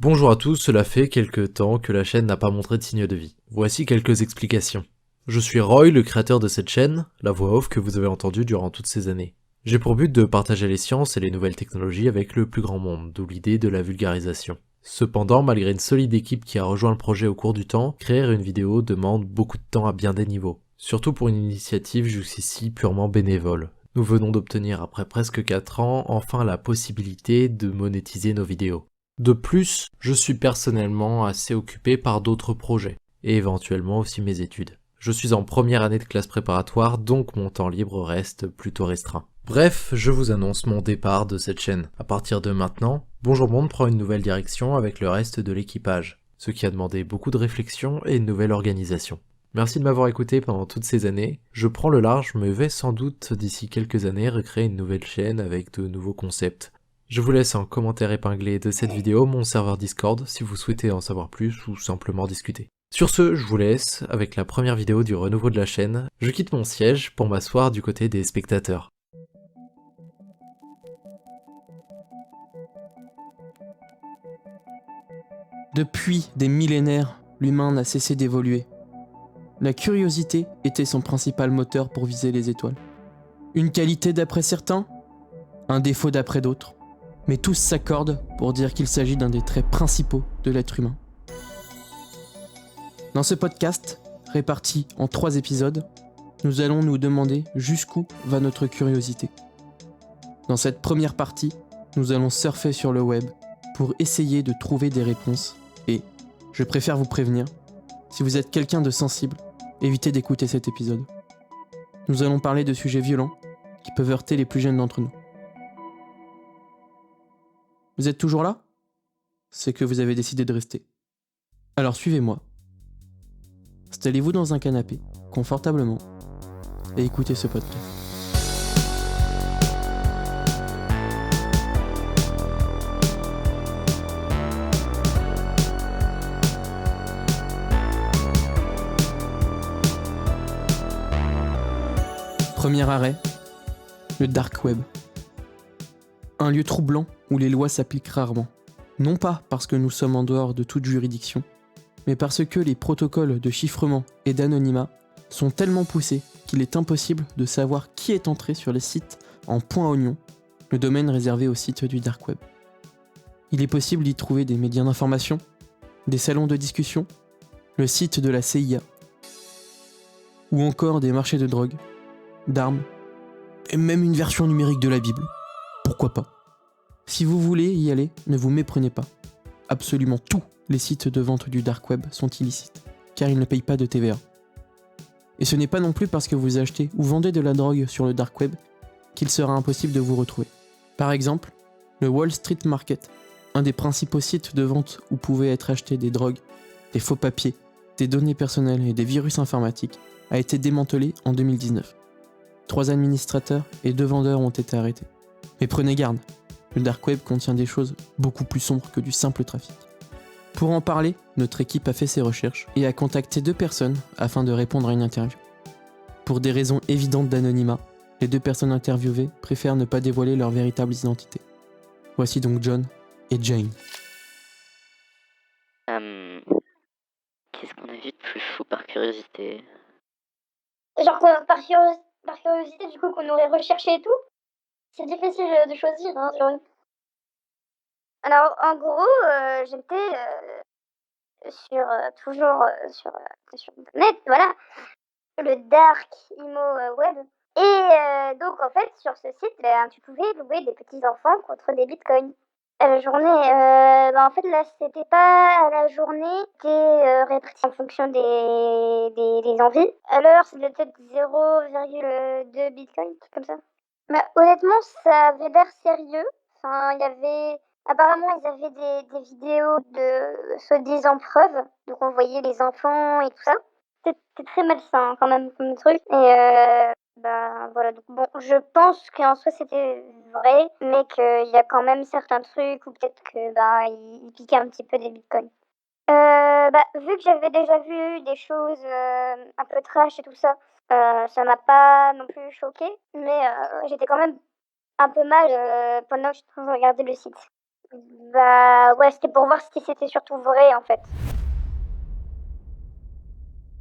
Bonjour à tous, cela fait quelque temps que la chaîne n'a pas montré de signe de vie. Voici quelques explications. Je suis Roy, le créateur de cette chaîne, la voix off que vous avez entendue durant toutes ces années. J'ai pour but de partager les sciences et les nouvelles technologies avec le plus grand monde, d'où l'idée de la vulgarisation. Cependant, malgré une solide équipe qui a rejoint le projet au cours du temps, créer une vidéo demande beaucoup de temps à bien des niveaux. Surtout pour une initiative jusqu'ici purement bénévole. Nous venons d'obtenir, après presque 4 ans, enfin la possibilité de monétiser nos vidéos. De plus, je suis personnellement assez occupé par d'autres projets, et éventuellement aussi mes études. Je suis en première année de classe préparatoire, donc mon temps libre reste plutôt restreint. Bref, je vous annonce mon départ de cette chaîne. À partir de maintenant, Bonjour Monde prend une nouvelle direction avec le reste de l'équipage, ce qui a demandé beaucoup de réflexion et une nouvelle organisation. Merci de m'avoir écouté pendant toutes ces années. Je prends le large, mais vais sans doute d'ici quelques années recréer une nouvelle chaîne avec de nouveaux concepts. Je vous laisse en commentaire épinglé de cette vidéo mon serveur Discord si vous souhaitez en savoir plus ou simplement discuter. Sur ce, je vous laisse avec la première vidéo du renouveau de la chaîne. Je quitte mon siège pour m'asseoir du côté des spectateurs. Depuis des millénaires, l'humain n'a cessé d'évoluer. La curiosité était son principal moteur pour viser les étoiles. Une qualité d'après certains, un défaut d'après d'autres. Mais tous s'accordent pour dire qu'il s'agit d'un des traits principaux de l'être humain. Dans ce podcast, réparti en 3 épisodes, nous allons nous demander jusqu'où va notre curiosité. Dans cette première partie, nous allons surfer sur le web pour essayer de trouver des réponses et, je préfère vous prévenir, si vous êtes quelqu'un de sensible, évitez d'écouter cet épisode. Nous allons parler de sujets violents qui peuvent heurter les plus jeunes d'entre nous. Vous êtes toujours là ? C'est que vous avez décidé de rester. Alors suivez-moi. Installez-vous dans un canapé, confortablement, et écoutez ce podcast. Premier arrêt, le dark web. Un lieu troublant où les lois s'appliquent rarement. Non pas parce que nous sommes en dehors de toute juridiction, mais parce que les protocoles de chiffrement et d'anonymat sont tellement poussés qu'il est impossible de savoir qui est entré sur les sites en .oignon, le domaine réservé aux sites du dark web. Il est possible d'y trouver des médias d'information, des salons de discussion, le site de la CIA, ou encore des marchés de drogue, d'armes, et même une version numérique de la Bible. Pourquoi pas ? Si vous voulez y aller, ne vous méprenez pas. Absolument tous les sites de vente du dark web sont illicites, car ils ne payent pas de TVA. Et ce n'est pas non plus parce que vous achetez ou vendez de la drogue sur le dark web qu'il sera impossible de vous retrouver. Par exemple, le Wall Street Market, un des principaux sites de vente où pouvaient être achetés des drogues, des faux papiers, des données personnelles et des virus informatiques, a été démantelé en 2019. 3 administrateurs et 2 vendeurs ont été arrêtés. Mais prenez garde, le dark web contient des choses beaucoup plus sombres que du simple trafic. Pour en parler, notre équipe a fait ses recherches et a contacté 2 personnes afin de répondre à une interview. Pour des raisons évidentes d'anonymat, les 2 personnes interviewées préfèrent ne pas dévoiler leurs véritables identités. Voici donc John et Jane. Qu'est-ce qu'on a vu de plus fou par curiosité? Genre par curiosité, du coup, qu'on aurait recherché et tout, c'est difficile de choisir, hein, genre. Alors, en gros, j'étais sur internet, voilà, le dark emo web. Et donc, en fait, sur ce site, tu pouvais louer des petits enfants contre des bitcoins. À la journée, en fait, là, c'était pas à la journée, c'était réparti en fonction des envies. À l'heure, c'était peut-être 0,2 bitcoin, un truc comme ça. Mais honnêtement, ça avait l'air sérieux. Enfin, il y avait... Apparemment, ils avaient des vidéos de soi-disant preuves. Donc, on voyait les enfants et tout ça. C'était très malsain, hein, quand même, comme truc. Et voilà. Donc, bon, je pense qu'en soi, c'était vrai, mais qu'il y a quand même certains trucs où peut-être que, ils piquaient un petit peu des bitcoins. Vu que j'avais déjà vu des choses un peu trash et tout ça, ça m'a pas non plus choquée, mais j'étais quand même un peu mal pendant que je regardais le site. Bah ouais, c'était pour voir si c'était surtout vrai en fait.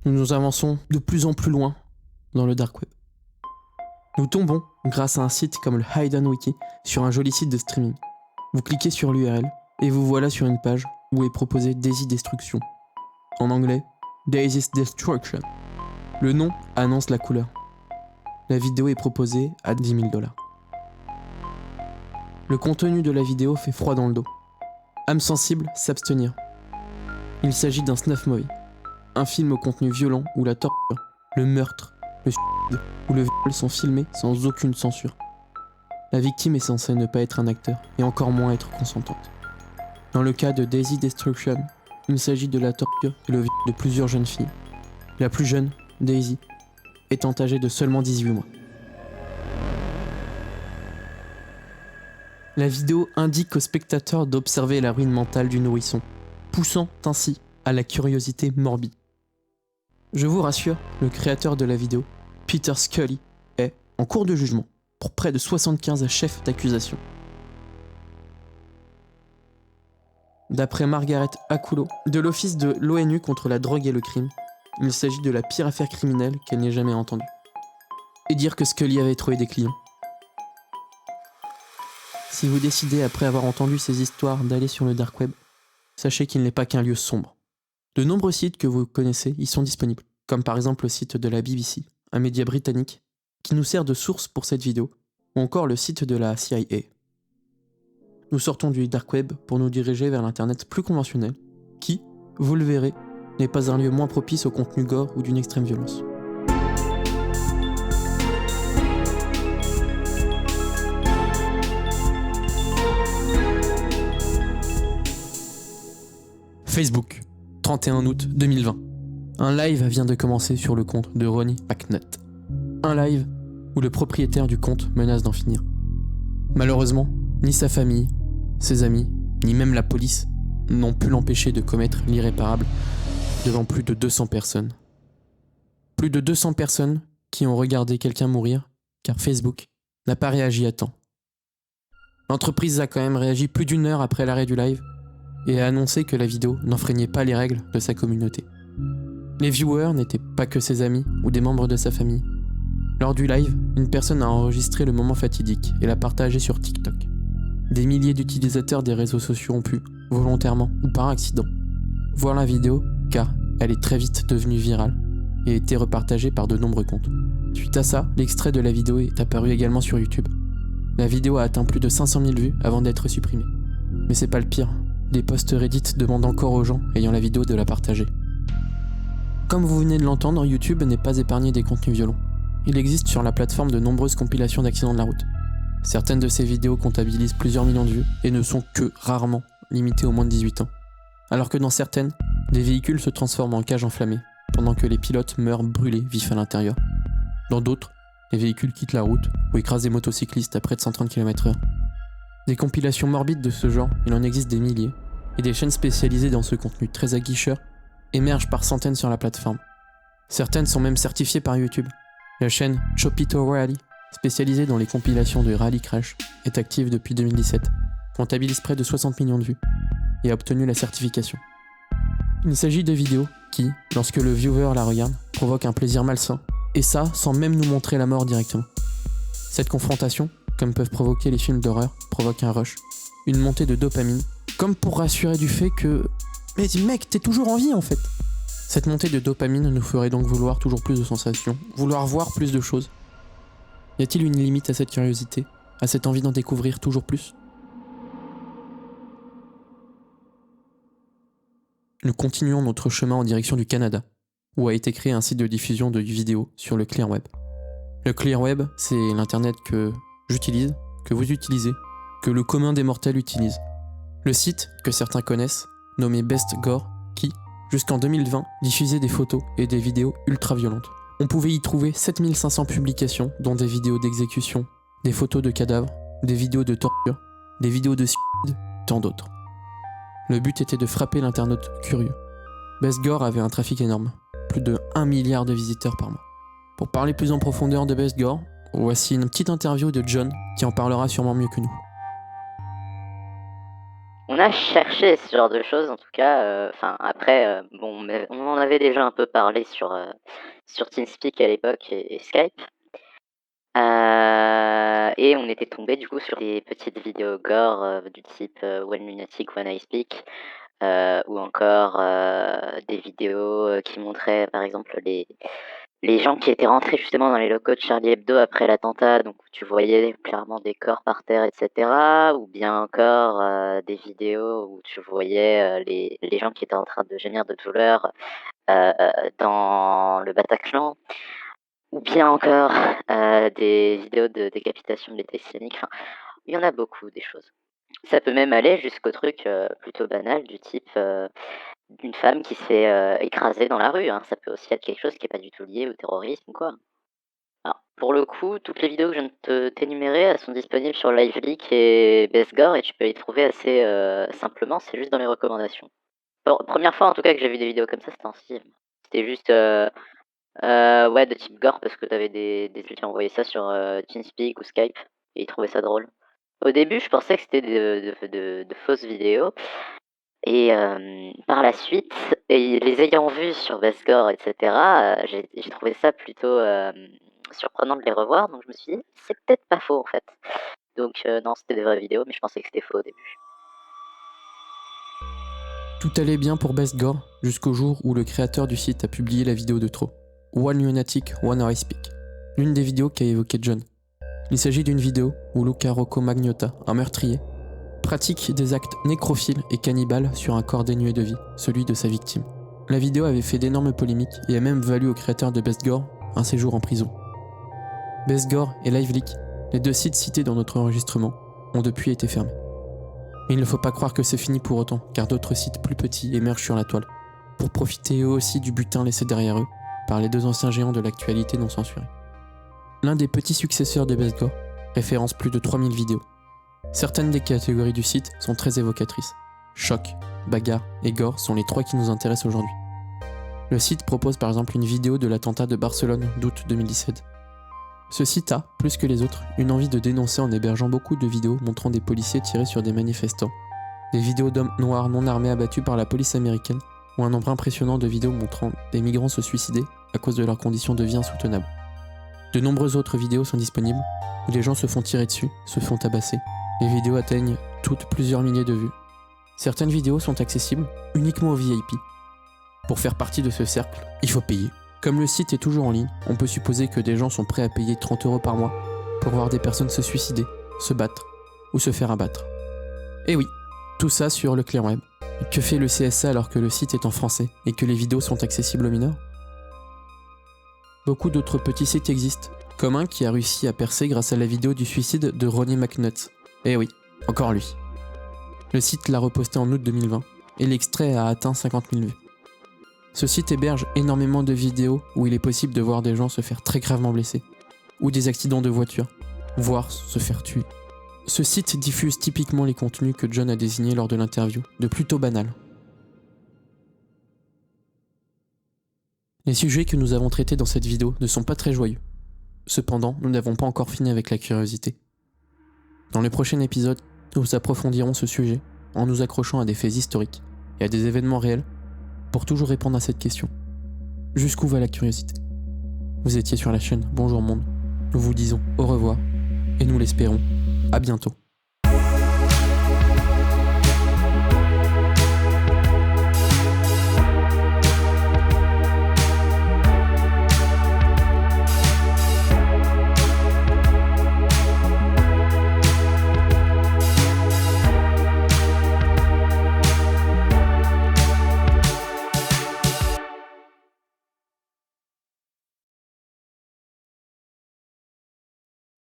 Nous nous avançons de plus en plus loin dans le dark web. Nous tombons, grâce à un site comme le Hidden Wiki, sur un joli site de streaming. Vous cliquez sur l'URL et vous voilà sur une page où est proposé Daisy Destruction. En anglais, Daisy's Destruction. Le nom annonce la couleur. La vidéo est proposée à 10 000 $. Le contenu de la vidéo fait froid dans le dos. Âme sensible, s'abstenir. Il s'agit d'un snuff movie. Un film au contenu violent où la torture, le meurtre, le suicide ou le viol sont filmés sans aucune censure. La victime est censée ne pas être un acteur et encore moins être consentante. Dans le cas de Daisy Destruction, il s'agit de la torture et le viol de plusieurs jeunes filles. La plus jeune, Daisy, étant âgée de seulement 18 mois. La vidéo indique au spectateur d'observer la ruine mentale du nourrisson, poussant ainsi à la curiosité morbide. Je vous rassure, le créateur de la vidéo, Peter Scully, est en cours de jugement pour près de 75 chefs d'accusation. D'après Margaret Akulo, de l'Office de l'ONU contre la drogue et le crime, il s'agit de la pire affaire criminelle qu'elle n'ait jamais entendue. Et dire que Scully avait trouvé des clients. Si vous décidez après avoir entendu ces histoires d'aller sur le dark web, sachez qu'il n'est pas qu'un lieu sombre. De nombreux sites que vous connaissez y sont disponibles, comme par exemple le site de la BBC, un média britannique, qui nous sert de source pour cette vidéo, ou encore le site de la CIA. Nous sortons du dark web pour nous diriger vers l'internet plus conventionnel, qui, vous le verrez, n'est pas un lieu moins propice au contenu gore ou d'une extrême violence. Facebook, 31 août 2020. Un live vient de commencer sur le compte de Ronnie McNutt. Un live où le propriétaire du compte menace d'en finir. Malheureusement, ni sa famille, ses amis, ni même la police n'ont pu l'empêcher de commettre l'irréparable devant plus de 200 personnes. Plus de 200 personnes qui ont regardé quelqu'un mourir car Facebook n'a pas réagi à temps. L'entreprise a quand même réagi plus d'1 heure après l'arrêt du live et a annoncé que la vidéo n'enfreignait pas les règles de sa communauté. Les viewers n'étaient pas que ses amis ou des membres de sa famille. Lors du live, une personne a enregistré le moment fatidique et l'a partagé sur TikTok. Des milliers d'utilisateurs des réseaux sociaux ont pu, volontairement ou par accident, voir la vidéo car elle est très vite devenue virale et a été repartagée par de nombreux comptes. Suite à ça, l'extrait de la vidéo est apparu également sur YouTube. La vidéo a atteint plus de 500 000 vues avant d'être supprimée. Mais c'est pas le pire. Des posts Reddit demandent encore aux gens ayant la vidéo de la partager. Comme vous venez de l'entendre, YouTube n'est pas épargné des contenus violents. Il existe sur la plateforme de nombreuses compilations d'accidents de la route. Certaines de ces vidéos comptabilisent plusieurs millions de vues et ne sont que rarement limitées aux moins de 18 ans. Alors que dans certaines, des véhicules se transforment en cages enflammées, pendant que les pilotes meurent brûlés vifs à l'intérieur. Dans d'autres, les véhicules quittent la route ou écrasent des motocyclistes à près de 130 km/h. Des compilations morbides de ce genre, il en existe des milliers, et des chaînes spécialisées dans ce contenu très aguicheur émergent par centaines sur la plateforme. Certaines sont même certifiées par YouTube. La chaîne Chopito Rally, spécialisée dans les compilations de rally crash, est active depuis 2017, comptabilise près de 60 millions de vues, et a obtenu la certification. Il s'agit de vidéos qui, lorsque le viewer la regarde, provoquent un plaisir malsain, et ça sans même nous montrer la mort directement. Cette confrontation, comme peuvent provoquer les films d'horreur, provoque un rush, une montée de dopamine, comme pour rassurer du fait que « Mais mec, t'es toujours en vie en fait !» Cette montée de dopamine nous ferait donc vouloir toujours plus de sensations, vouloir voir plus de choses. Y a-t-il une limite à cette curiosité, à cette envie d'en découvrir toujours plus ? Nous continuons notre chemin en direction du Canada, où a été créé un site de diffusion de vidéos sur le Clear Web. Le Clear Web, c'est l'internet que j'utilise, que vous utilisez, que le commun des mortels utilise. Le site, que certains connaissent, nommé Best Gore, qui, jusqu'en 2020, diffusait des photos et des vidéos ultra violentes. On pouvait y trouver 7500 publications, dont des vidéos d'exécution, des photos de cadavres, des vidéos de torture, des vidéos de suicide, tant d'autres. Le but était de frapper l'internaute curieux. Best Gore avait un trafic énorme, plus de 1 milliard de visiteurs par mois. Pour parler plus en profondeur de Best Gore, voici une petite interview de John qui en parlera sûrement mieux que nous. On a cherché ce genre de choses en tout cas, après, bon, mais on en avait déjà un peu parlé sur TeamSpeak à l'époque et Skype. Et on était tombé du coup sur des petites vidéos gore, du type, One Lunatic, One I Speak, ou encore, des vidéos, qui montraient par exemple les gens qui étaient rentrés justement dans les locaux de Charlie Hebdo après l'attentat, donc où tu voyais clairement des corps par terre et cetera, ou bien encore, des vidéos où tu voyais, les gens qui étaient en train de gémir de douleur, dans le Bataclan, ou bien encore, des vidéos de décapitation de l'État islamique. Enfin, il y en a beaucoup des choses. Ça peut même aller jusqu'au truc, plutôt banal du type, d'une femme qui se fait, écraser dans la rue, hein. Ça peut aussi être quelque chose qui est pas du tout lié au terrorisme ou quoi. Alors, pour le coup, toutes les vidéos que je viens de t'énumérer, elles sont disponibles sur LiveLeak et BestGore et tu peux les trouver assez, simplement, c'est juste dans les recommandations. Alors, première fois en tout cas que j'ai vu des vidéos comme ça, c'était en 6e. C'était juste, ouais, de type gore parce que t'avais des trucs qui envoyaient ça sur, TeamSpeak ou Skype et ils trouvaient ça drôle. Au début, je pensais que c'était de fausses vidéos et par la suite et les ayant vus sur BestGore et cetera, j'ai trouvé ça plutôt, surprenant de les revoir donc je me suis dit: «C'est peut-être pas faux en fait». Donc non, c'était des vraies vidéos mais je pensais que c'était faux au début. Tout allait bien pour BestGore jusqu'au jour où le créateur du site a publié la vidéo de trop. One Lunatic, One I Speak. L'une des vidéos qu'a évoqué John. Il s'agit d'une vidéo où Luca Rocco Magnotta, un meurtrier, pratique des actes nécrophiles et cannibales sur un corps dénué de vie, celui de sa victime. La vidéo avait fait d'énormes polémiques et a même valu au créateur de BestGore un séjour en prison. BestGore et LiveLeak, les deux sites cités dans notre enregistrement, ont depuis été fermés. Mais il ne faut pas croire que c'est fini pour autant, car d'autres sites plus petits émergent sur la toile, pour profiter eux aussi du butin laissé derrière eux par les deux anciens géants de l'actualité non censurés. L'un des petits successeurs de BestGore référence plus de 3000 vidéos. Certaines des catégories du site sont très évocatrices. Choc, bagarre et gore sont les trois qui nous intéressent aujourd'hui. Le site propose par exemple une vidéo de l'attentat de Barcelone d'août 2017. Ce site a, plus que les autres, une envie de dénoncer en hébergeant beaucoup de vidéos montrant des policiers tirer sur des manifestants, des vidéos d'hommes noirs non armés abattus par la police américaine, ou un nombre impressionnant de vidéos montrant des migrants se suicider à cause de leurs conditions de vie insoutenables. De nombreuses autres vidéos sont disponibles, où les gens se font tirer dessus, se font tabasser. Les vidéos atteignent toutes plusieurs milliers de vues. Certaines vidéos sont accessibles uniquement aux VIP. Pour faire partie de ce cercle, il faut payer. Comme le site est toujours en ligne, on peut supposer que des gens sont prêts à payer 30 € par mois pour voir des personnes se suicider, se battre ou se faire abattre. Et oui, tout ça sur le client web. Que fait le CSA alors que le site est en français et que les vidéos sont accessibles aux mineurs ? Beaucoup d'autres petits sites existent, comme un qui a réussi à percer grâce à la vidéo du suicide de Ronnie McNutt. Eh oui, encore lui. Le site l'a reposté en août 2020 et l'extrait a atteint 50 000 vues. Ce site héberge énormément de vidéos où il est possible de voir des gens se faire très gravement blesser, ou des accidents de voiture, voire se faire tuer. Ce site diffuse typiquement les contenus que John a désignés lors de l'interview, de plutôt banal. Les sujets que nous avons traités dans cette vidéo ne sont pas très joyeux. Cependant, nous n'avons pas encore fini avec la curiosité. Dans le prochain épisode, nous approfondirons ce sujet en nous accrochant à des faits historiques et à des événements réels pour toujours répondre à cette question. Jusqu'où va la curiosité ? Vous étiez sur la chaîne Bonjour Monde. Nous vous disons au revoir et nous l'espérons. À bientôt.